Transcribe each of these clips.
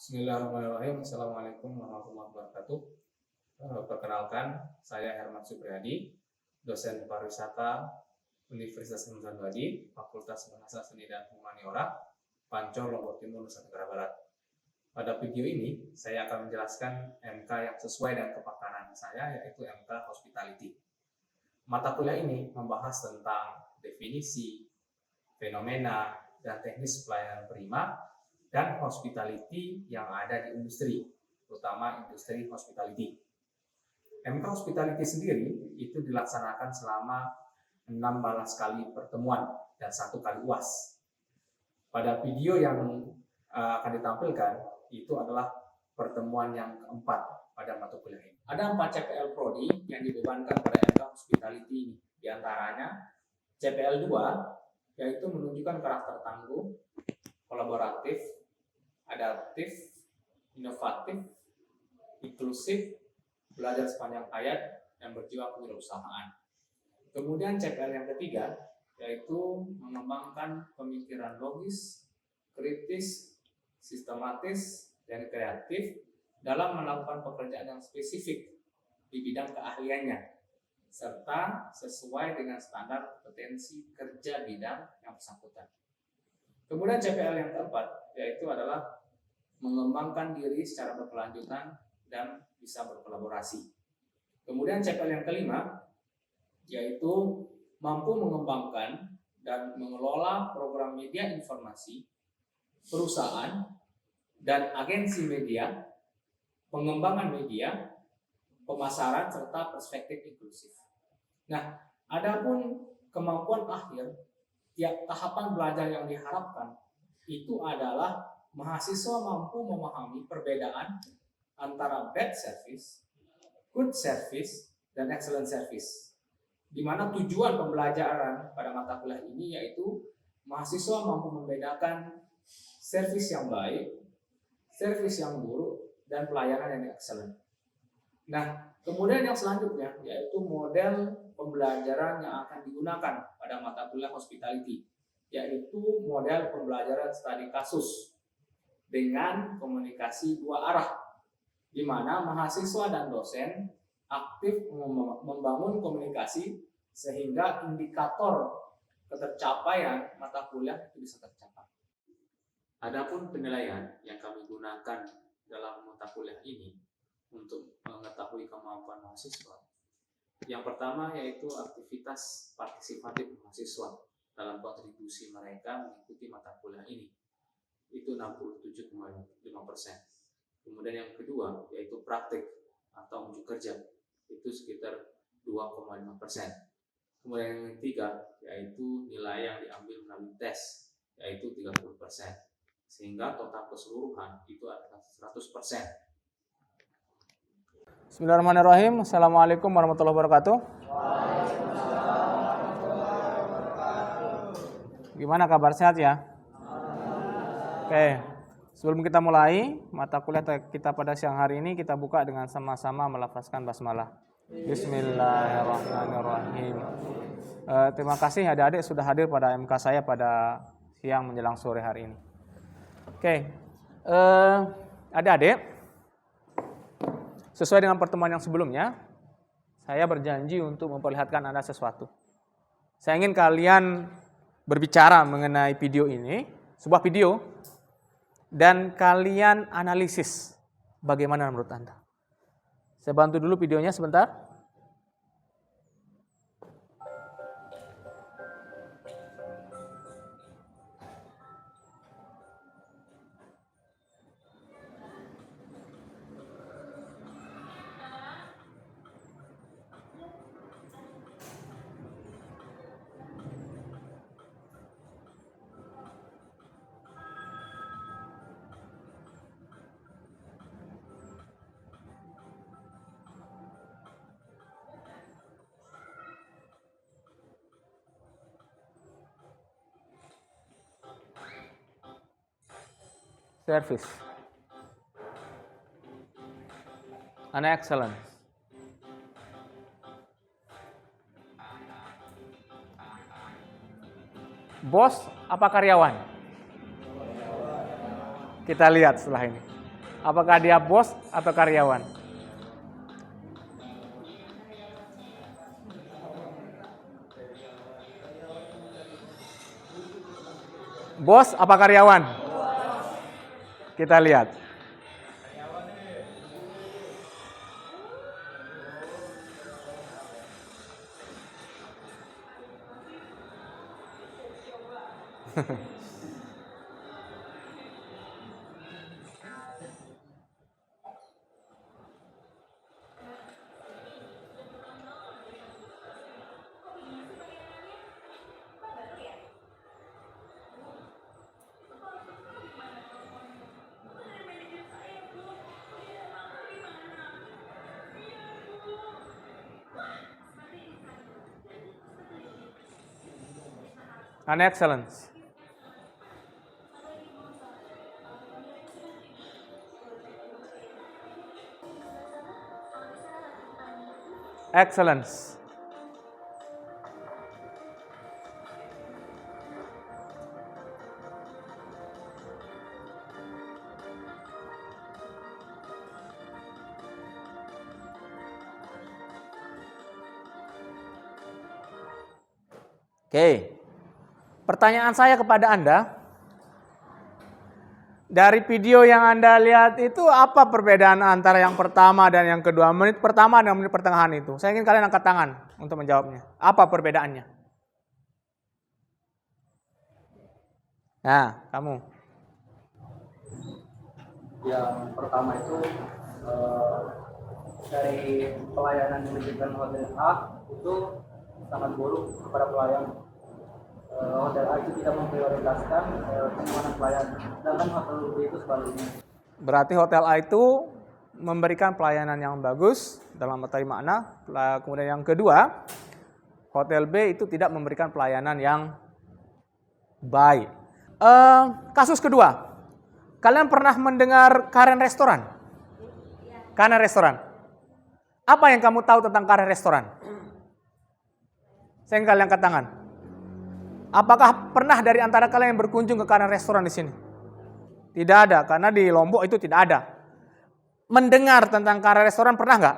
Bismillahirrahmanirrahim. Assalamualaikum warahmatullahi wabarakatuh. Perkenalkan, saya Herman Supriyadi, dosen pariwisata Universitas Hasanuddin Wadi, Fakultas Bahasa Seni dan Humaniora, Pancor, Lombok Timur, Nusa Tenggara Barat. Pada video ini, saya akan menjelaskan MK yang sesuai dengan kepakaran saya, yaitu MK Hospitality. Mata kuliah ini membahas tentang definisi, fenomena, dan teknis pelayanan prima dan hospitality yang ada di industri, terutama industri hospitality. MK Hospitality sendiri itu dilaksanakan selama 16 kali pertemuan dan 1 kali UAS. Pada video yang akan ditampilkan itu adalah pertemuan yang keempat pada mata kuliah ini. Ada 4 CPL Prodi yang dibebankan pada MK Hospitality ini. Di antaranya CPL 2 yaitu menunjukkan karakter tangguh, kolaboratif, adaptif, inovatif, inklusif, belajar sepanjang hayat, dan berjiwa kewirausahaan. Kemudian CPL yang ketiga yaitu mengembangkan pemikiran logis, kritis, sistematis, dan kreatif dalam melakukan pekerjaan yang spesifik di bidang keahliannya, serta sesuai dengan standar kompetensi kerja bidang yang bersangkutan. Kemudian CPL yang keempat yaitu adalah mengembangkan diri secara berkelanjutan dan bisa berkolaborasi. Kemudian CPL yang kelima yaitu mampu mengembangkan dan mengelola program media informasi, perusahaan, dan agensi media, pengembangan media, pemasaran, serta perspektif inklusif. Nah, adapun kemampuan akhir tiap tahapan belajar yang diharapkan itu adalah mahasiswa mampu memahami perbedaan antara bad service, good service, dan excellent service. Di mana tujuan pembelajaran pada mata kuliah ini yaitu mahasiswa mampu membedakan service yang baik, service yang buruk, dan pelayanan yang excellent. Nah, kemudian yang selanjutnya yaitu model pembelajaran yang akan digunakan pada mata kuliah hospitality, yaitu model pembelajaran studi kasus dengan komunikasi 2 arah, di mana mahasiswa dan dosen aktif membangun komunikasi sehingga indikator ketercapaian mata kuliah itu bisa tercapai. Adapun penilaian yang kami gunakan dalam mata kuliah ini untuk mengetahui kemampuan mahasiswa, yang pertama yaitu aktivitas partisipatif mahasiswa dalam kontribusi mereka mengikuti mata kuliah ini, itu 67,5%. Kemudian yang kedua yaitu praktik atau unjuk kerja, itu sekitar 2,5%. Kemudian yang ketiga yaitu nilai yang diambil melalui tes, yaitu 30%, sehingga total keseluruhan itu adalah 100%. Bismillahirrahmanirrahim. Assalamualaikum warahmatullahi wabarakatuh. Gimana kabar, sehat ya? Oke, sebelum kita mulai mata kuliah kita pada siang hari ini, kita buka dengan sama-sama melafazkan basmalah. Bismillahirrahmanirrahim. Terima kasih adik-adik sudah hadir pada MK saya pada siang menjelang sore hari ini. Oke, adik-adik, sesuai dengan pertemuan yang sebelumnya, saya berjanji untuk memperlihatkan Anda sesuatu. Saya ingin kalian berbicara mengenai video ini, sebuah video, dan kalian analisis bagaimana menurut Anda. Saya bantu dulu videonya sebentar. Service and excellence. Bos apa karyawan? Kita lihat setelah ini. Apakah dia bos atau karyawan? Bos apa karyawan? Kita lihat. An excellence. Excellence. Oke. Pertanyaan saya kepada Anda, dari video yang Anda lihat itu apa perbedaan antara yang pertama dan yang kedua, menit pertama dan menit pertengahan itu? Saya ingin kalian angkat tangan untuk menjawabnya. Apa perbedaannya? Nah, kamu. Yang pertama itu dari pelayanan yang diberikan hotel A itu sangat buruk kepada pelayan. Hotel A itu tidak memprioritaskan penyimpanan pelayan, sedangkan hotel B itu sebaliknya. Berarti hotel A itu memberikan pelayanan yang bagus dalam arti makna. Kemudian yang kedua, hotel B itu tidak memberikan pelayanan yang baik. Kasus kedua, kalian pernah mendengar Karen Restoran? Karen Restoran. Apa yang kamu tahu tentang Karen Restoran? Saya ingin kalian angkat tangan. Apakah pernah dari antara kalian yang berkunjung ke Karen Restoran di sini? Tidak ada, karena di Lombok itu tidak ada. Mendengar tentang Karen Restoran pernah nggak?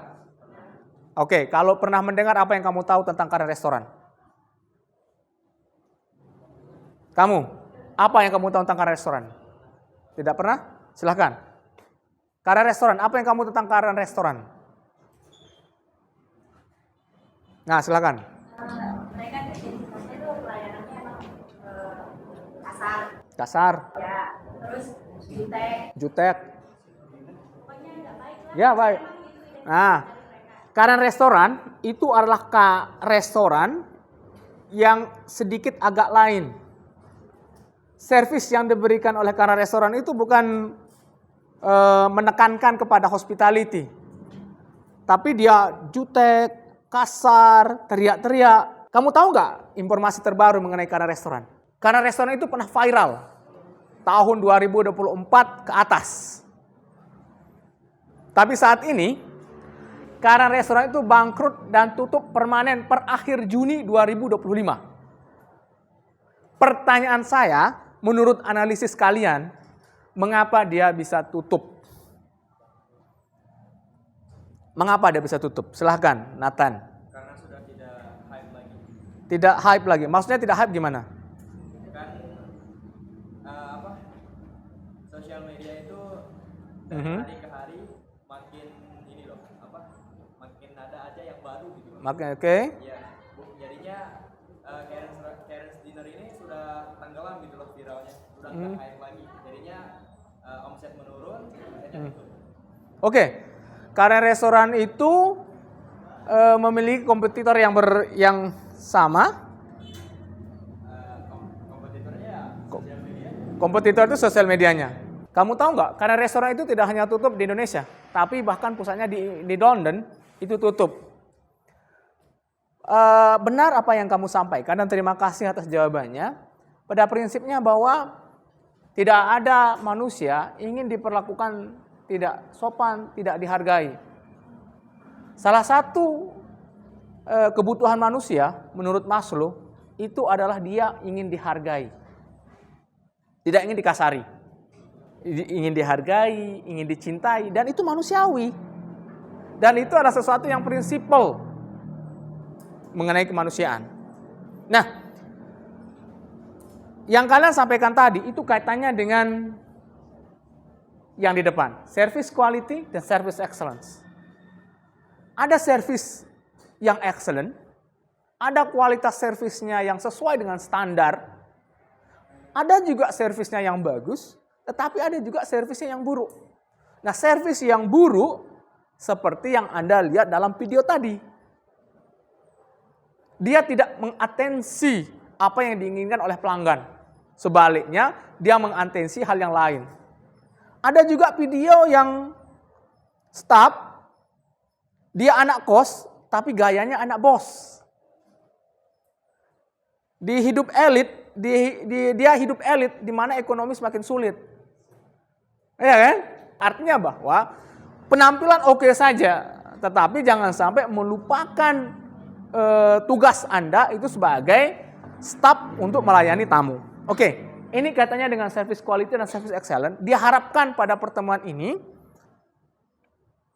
Oke, kalau pernah mendengar, apa yang kamu tahu tentang Karen Restoran? Kamu, apa yang kamu tahu tentang Karen Restoran? Tidak pernah? Silahkan. Karen Restoran, apa yang kamu tentang Karen Restoran? Nah, silahkan. Mereka identitasnya itu pelayanannya emang kasar. Kasar. Ya, terus jutek. Jutek. Pokoknya nggak baik lah. Ya, baik. Nah, Karen Restoran itu adalah restoran yang sedikit agak lain. Servis yang diberikan oleh Karen Restoran itu bukan menekankan kepada hospitality. Tapi dia jutek, kasar, teriak-teriak. Kamu tahu nggak informasi terbaru mengenai Karen Restoran? Karen Restoran itu pernah viral tahun 2024 ke atas. Tapi saat ini Karen Restoran itu bangkrut dan tutup permanen per akhir Juni 2025. Pertanyaan saya, menurut analisis kalian, mengapa dia bisa tutup? Mengapa dia bisa tutup? Silahkan, Nathan. Karena sudah tidak hype lagi. Tidak hype lagi. Maksudnya tidak hype gimana? Kan sosial media itu dari hari ke hari makin ini loh, makin ada aja yang baru gitu loh. Makanya oke. Ya, jadinya Karen's Dinner ini sudah tenggelam gitu loh viralnya, sudah nggak hype lagi. Jadinya omset menurun, akhirnya tutup. Oke. Karen Restoran itu memiliki kompetitor yang sama. Kompetitornya sosial media. Kompetitor itu sosial medianya. Kamu tahu nggak? Karen Restoran itu tidak hanya tutup di Indonesia, tapi bahkan pusatnya di London itu tutup. Benar apa yang kamu sampaikan dan terima kasih atas jawabannya. Pada prinsipnya bahwa tidak ada manusia ingin diperlakukan tidak sopan, tidak dihargai. Salah satu kebutuhan manusia menurut Maslow itu adalah dia ingin dihargai. Tidak ingin dikasari. ingin dihargai, ingin dicintai, dan itu manusiawi. Dan itu adalah sesuatu yang prinsipal mengenai kemanusiaan. Nah, yang kalian sampaikan tadi itu kaitannya dengan yang di depan, service quality dan service excellence. Ada service yang excellent, ada kualitas servisnya yang sesuai dengan standar, ada juga servisnya yang bagus, tetapi ada juga servisnya yang buruk. Nah, servis yang buruk seperti yang Anda lihat dalam video tadi. Dia tidak mengatensi apa yang diinginkan oleh pelanggan. Sebaliknya, dia mengatensi hal yang lain. Ada juga video yang staff, dia anak kos, tapi gayanya anak bos. Di hidup elit, dia hidup elit, di mana ekonomi semakin sulit. Ya kan? Artinya bahwa penampilan oke saja, tetapi jangan sampai melupakan tugas Anda itu sebagai staf untuk melayani tamu. Oke, ini katanya dengan service quality dan service excellence. Diharapkan pada pertemuan ini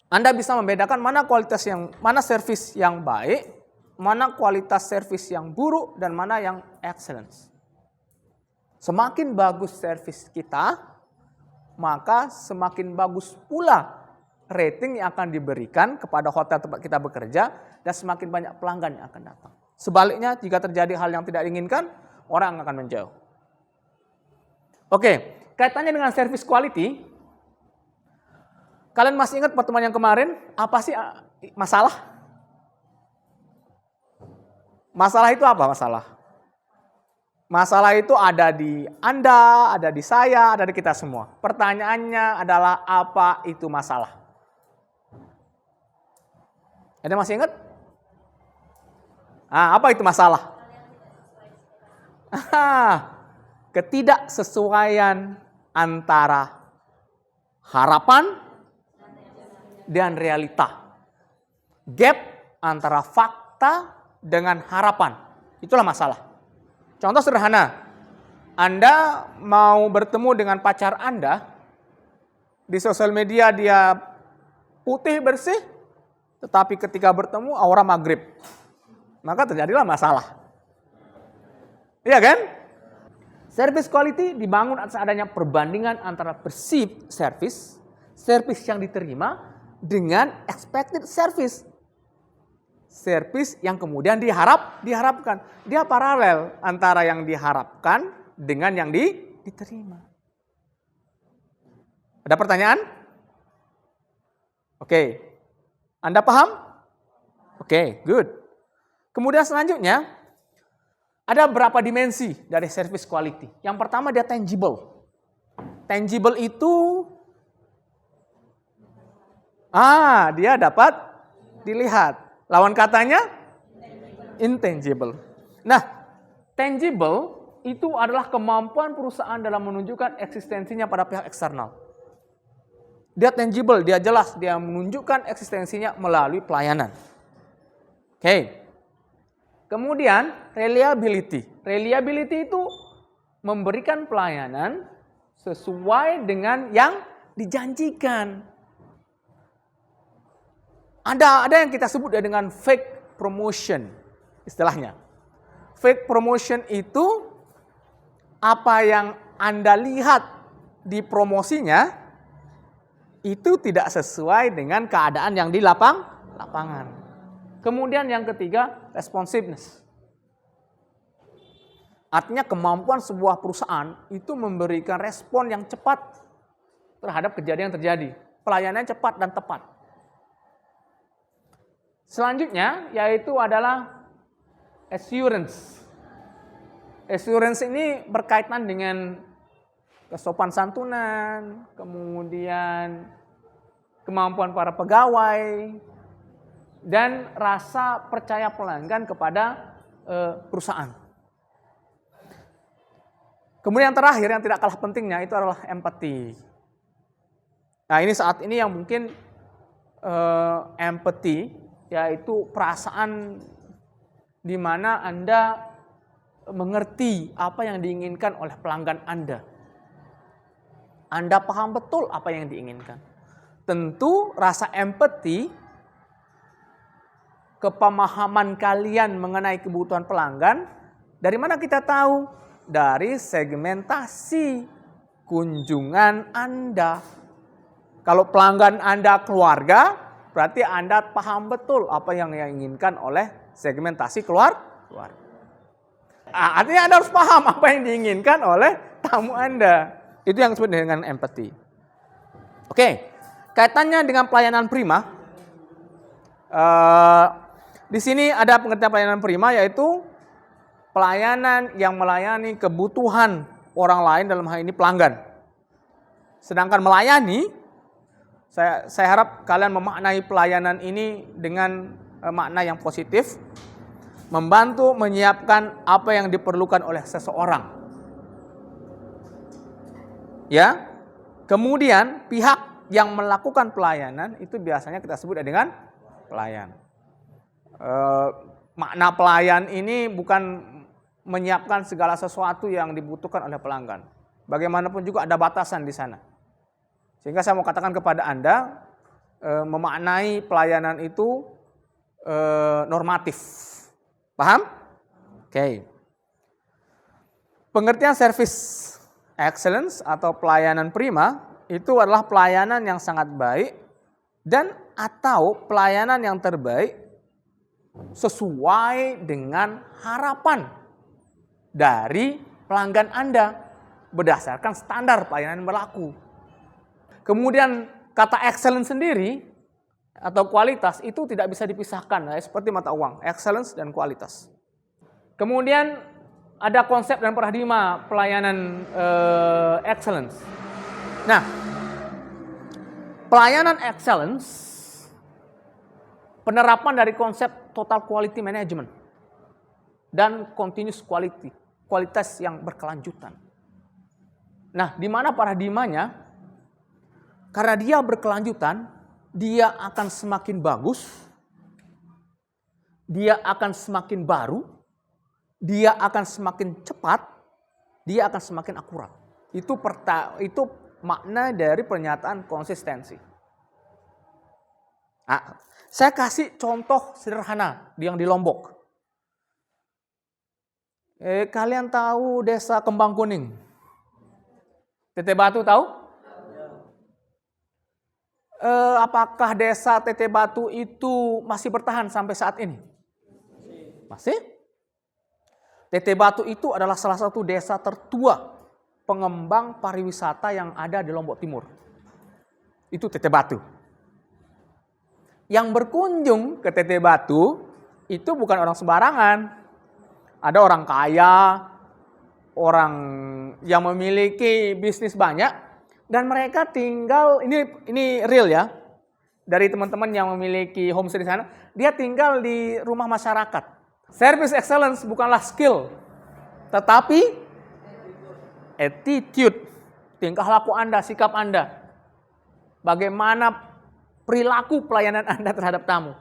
Anda bisa membedakan mana service yang baik, mana kualitas service yang buruk, dan mana yang excellence. Semakin bagus service kita, maka semakin bagus pula rating yang akan diberikan kepada hotel tempat kita bekerja, dan semakin banyak pelanggan yang akan datang. Sebaliknya, jika terjadi hal yang tidak diinginkan, orang akan menjauh. Oke, kaitannya dengan service quality, kalian masih ingat pertemuan yang kemarin, apa sih masalah? Masalah itu apa masalah? Masalah itu ada di Anda, ada di saya, ada di kita semua. Pertanyaannya adalah apa itu masalah? Ada masih ingat? Apa itu masalah? Ketidaksesuaian antara harapan dan realita. Gap antara fakta dengan harapan. Itulah masalah. Contoh sederhana. Anda mau bertemu dengan pacar Anda, di sosial media dia putih bersih, tetapi ketika bertemu aura maghrib. Maka terjadilah masalah. Iya kan? Service quality dibangun atas adanya perbandingan antara perceived service, service yang diterima, dengan expected service. Service yang kemudian diharapkan. Dia paralel antara yang diharapkan dengan yang diterima. Ada pertanyaan? Oke. Anda paham? Oke, good. Kemudian selanjutnya, ada berapa dimensi dari service quality. Yang pertama dia tangible. Tangible itu, dia dapat dilihat. Lawan katanya, intangible. Nah, tangible itu adalah kemampuan perusahaan dalam menunjukkan eksistensinya pada pihak eksternal. Dia tangible, dia jelas, dia menunjukkan eksistensinya melalui pelayanan. Oke. Kemudian reliability. Reliability itu memberikan pelayanan sesuai dengan yang dijanjikan. Ada yang kita sebut dengan fake promotion istilahnya. Fake promotion itu apa yang Anda lihat di promosinya itu tidak sesuai dengan keadaan yang di lapangan. Kemudian yang ketiga, responsiveness. Artinya kemampuan sebuah perusahaan itu memberikan respon yang cepat terhadap kejadian yang terjadi. Pelayanannya cepat dan tepat. Selanjutnya yaitu adalah assurance. Assurance ini berkaitan dengan kesopan santunan, kemudian kemampuan para pegawai, dan rasa percaya pelanggan kepada perusahaan. Kemudian yang terakhir yang tidak kalah pentingnya itu adalah empati. Nah ini saat ini yang mungkin empati yaitu perasaan di mana Anda mengerti apa yang diinginkan oleh pelanggan Anda. Anda paham betul apa yang diinginkan. Tentu rasa empati, kepemahaman kalian mengenai kebutuhan pelanggan, dari mana kita tahu? Dari segmentasi kunjungan Anda. Kalau pelanggan Anda keluarga, berarti Anda paham betul apa yang diinginkan oleh segmentasi keluarga. Artinya Anda harus paham apa yang diinginkan oleh tamu Anda. Itu yang disebut dengan empati. Oke, kaitannya dengan pelayanan prima. Di sini ada pengertian pelayanan prima, yaitu pelayanan yang melayani kebutuhan orang lain, dalam hal ini pelanggan. Sedangkan melayani, saya harap kalian memaknai pelayanan ini dengan makna yang positif, membantu menyiapkan apa yang diperlukan oleh seseorang. Ya, kemudian pihak yang melakukan pelayanan itu biasanya kita sebut dengan pelayan. Makna pelayan ini bukan menyiapkan segala sesuatu yang dibutuhkan oleh pelanggan. Bagaimanapun juga ada batasan di sana. Sehingga saya mau katakan kepada Anda, memaknai pelayanan itu normatif. Paham? Oke. Pengertian service excellence atau pelayanan prima itu adalah pelayanan yang sangat baik dan atau pelayanan yang terbaik sesuai dengan harapan dari pelanggan Anda berdasarkan standar pelayanan yang berlaku. Kemudian kata excellence sendiri atau kualitas itu tidak bisa dipisahkan, seperti mata uang, excellence dan kualitas. Kemudian ada konsep dan paradigma pelayanan excellence. Nah, pelayanan excellence, penerapan dari konsep total quality management dan continuous quality, kualitas yang berkelanjutan. Nah, di mana paradigmanya? Karena dia berkelanjutan, dia akan semakin bagus, dia akan semakin baru, dia akan semakin cepat, dia akan semakin akurat. Itu makna dari pernyataan konsistensi. Nah, saya kasih contoh sederhana yang di Lombok. Kalian tahu desa Kembang Kuning? Teteh Batu tahu? Apakah desa Teteh Batu itu masih bertahan sampai saat ini? Masih? Teteh Batu itu adalah salah satu desa tertua pengembang pariwisata yang ada di Lombok Timur. Itu Teteh Batu. Yang berkunjung ke Teteh Batu itu bukan orang sembarangan. Ada orang kaya, orang yang memiliki bisnis banyak, dan mereka tinggal, ini real ya, dari teman-teman yang memiliki homestay di sana, dia tinggal di rumah masyarakat. Service excellence bukanlah skill, tetapi attitude, tingkah laku Anda, sikap Anda. Bagaimana perilaku pelayanan Anda terhadap tamu.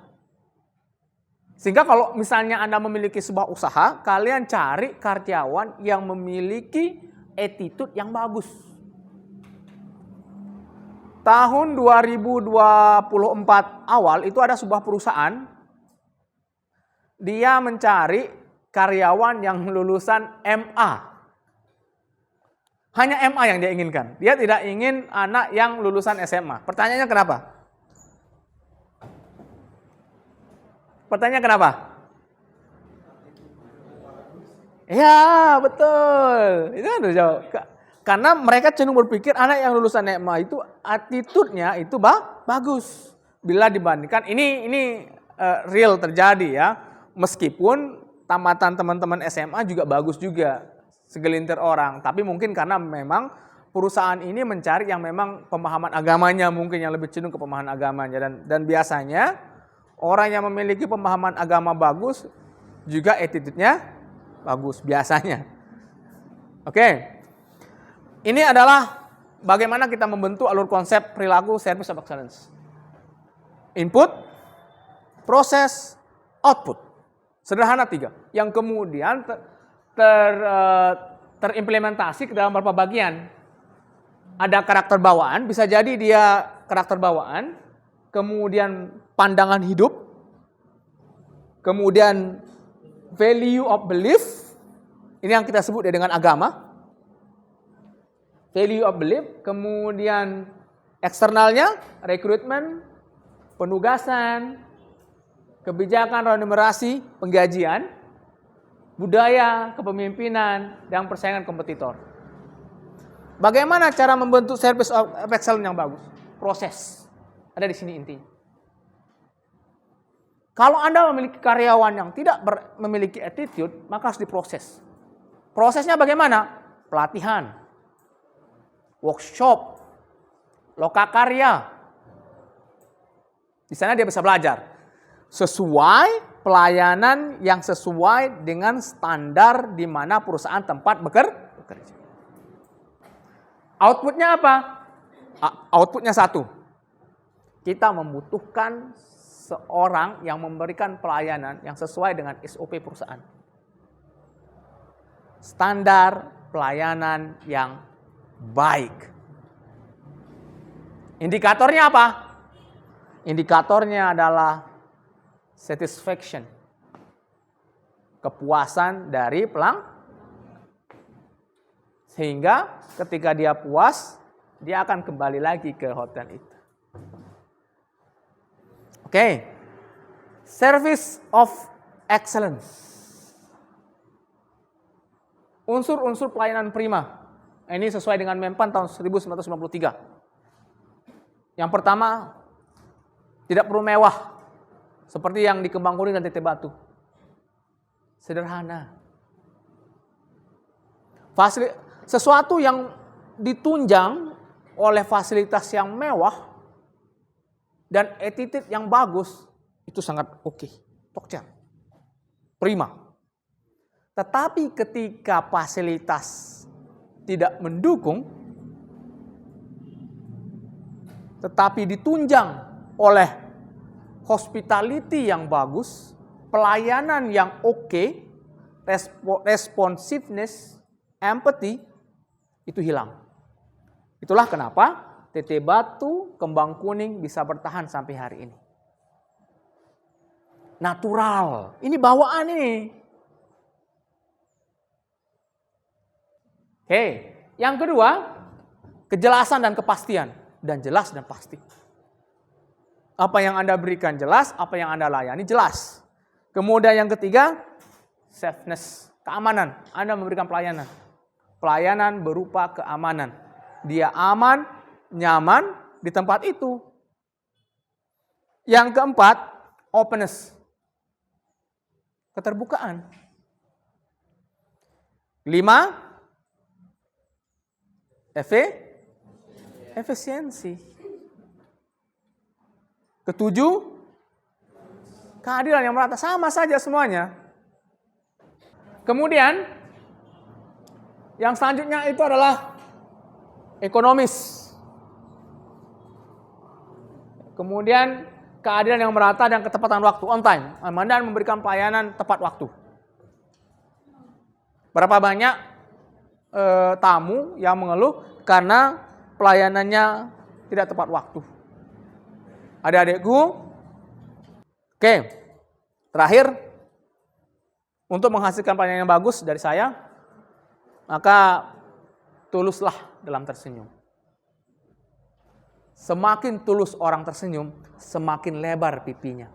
Sehingga kalau misalnya Anda memiliki sebuah usaha, kalian cari karyawan yang memiliki attitude yang bagus. Tahun 2024 awal itu ada sebuah perusahaan, dia mencari karyawan yang lulusan MA. Hanya MA yang dia inginkan. Dia tidak ingin anak yang lulusan SMA. Pertanyaannya kenapa? Pertanyaannya kenapa? Ya, betul. Itu kan udah jawab. Karena mereka cenderung berpikir anak yang lulusan MA itu attitude-nya itu bagus. Bila dibandingkan, ini real terjadi ya. Meskipun tamatan teman-teman SMA juga bagus juga. Segelintir orang. Tapi mungkin karena memang perusahaan ini mencari yang memang pemahaman agamanya, mungkin yang lebih cenderung ke pemahaman agamanya. Dan biasanya orang yang memiliki pemahaman agama bagus juga attitude-nya bagus biasanya. Oke. Ini adalah bagaimana kita membentuk alur konsep perilaku service of excellence. Input, proses, output. Sederhana 3. Yang kemudian terimplementasi ke dalam beberapa bagian. ada karakter bawaan, bisa jadi dia karakter bawaan, kemudian pandangan hidup, kemudian value of belief, ini yang kita sebut dengan agama. Value of belief, kemudian eksternalnya, rekrutmen, penugasan, kebijakan remunerasi, penggajian, budaya, kepemimpinan, dan persaingan kompetitor. Bagaimana cara membentuk service of excellence yang bagus? Proses. Ada di sini intinya. Kalau Anda memiliki karyawan yang tidak memiliki attitude, maka harus diproses. Prosesnya bagaimana? Pelatihan, workshop, lokakarya. Di sana dia bisa belajar. Sesuai pelayanan yang sesuai dengan standar di mana perusahaan tempat bekerja. Outputnya apa? Outputnya satu. Kita membutuhkan seorang yang memberikan pelayanan yang sesuai dengan SOP perusahaan. Standar pelayanan yang baik. Indikatornya apa? Indikatornya adalah satisfaction. Kepuasan dari pelanggan. Sehingga ketika dia puas, dia akan kembali lagi ke hotel itu. Oke. Service of excellence. Unsur-unsur pelayanan prima. Ini sesuai dengan Mempan tahun 1993. Yang pertama, tidak perlu mewah. Seperti yang di Kembang Kuning dan Titik Batu. Sederhana. Sesuatu yang ditunjang oleh fasilitas yang mewah dan attitude yang bagus, itu sangat oke. Tokcer. Prima. Tetapi ketika fasilitas tidak mendukung, tetapi ditunjang oleh hospitality yang bagus, pelayanan yang oke, responsiveness, empathy, itu hilang. Itulah kenapa Titik Batu, Kembang Kuning bisa bertahan sampai hari ini. Natural. Ini bawaan ini. Oke. Yang kedua, kejelasan dan kepastian. Dan jelas dan pasti. Apa yang Anda berikan jelas, apa yang Anda layani jelas. Kemudian yang ketiga, safeness, keamanan. Anda memberikan pelayanan. Pelayanan berupa keamanan. Dia aman, nyaman di tempat itu. Yang keempat, openness. Keterbukaan. 5, efisiensi. Ketujuh, keadilan yang merata. Sama saja semuanya. Kemudian, yang selanjutnya itu adalah ekonomis. Kemudian keadilan yang merata dan ketepatan waktu, on time. Anda memberikan pelayanan tepat waktu. Berapa banyak tamu yang mengeluh karena pelayanannya tidak tepat waktu. Adik-adikku, oke, terakhir, untuk menghasilkan pelayanan yang bagus dari saya, maka tuluslah dalam tersenyum. Semakin tulus orang tersenyum, semakin lebar pipinya.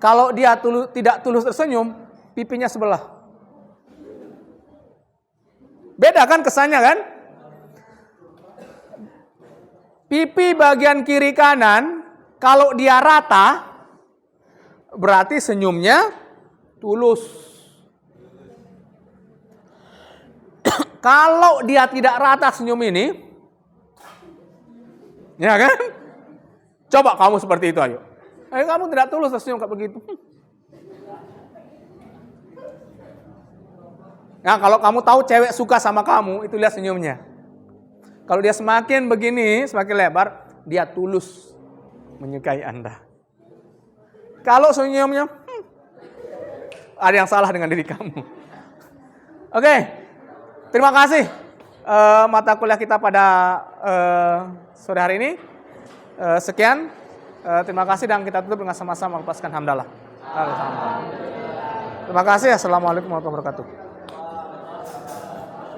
Kalau dia tidak tulus tersenyum, pipinya sebelah. Beda kan kesannya kan? Pipi bagian kiri kanan, kalau dia rata, berarti senyumnya tulus. Kalau dia tidak rata senyum ini, ya kan? Coba kamu seperti itu, ayo. Kamu tidak tulus tersenyum kayak begitu. Nah, kalau kamu tahu cewek suka sama kamu, itu lihat senyumnya. Kalau dia semakin begini, semakin lebar, dia tulus menyukai Anda. Kalau senyumnya, ada yang salah dengan diri kamu. Oke, Terima kasih mata kuliah kita pada sore hari ini. Sekian. Terima kasih dan kita tutup dengan sama-sama melepaskan hamdalah. Terima kasih. Assalamualaikum warahmatullahi wabarakatuh.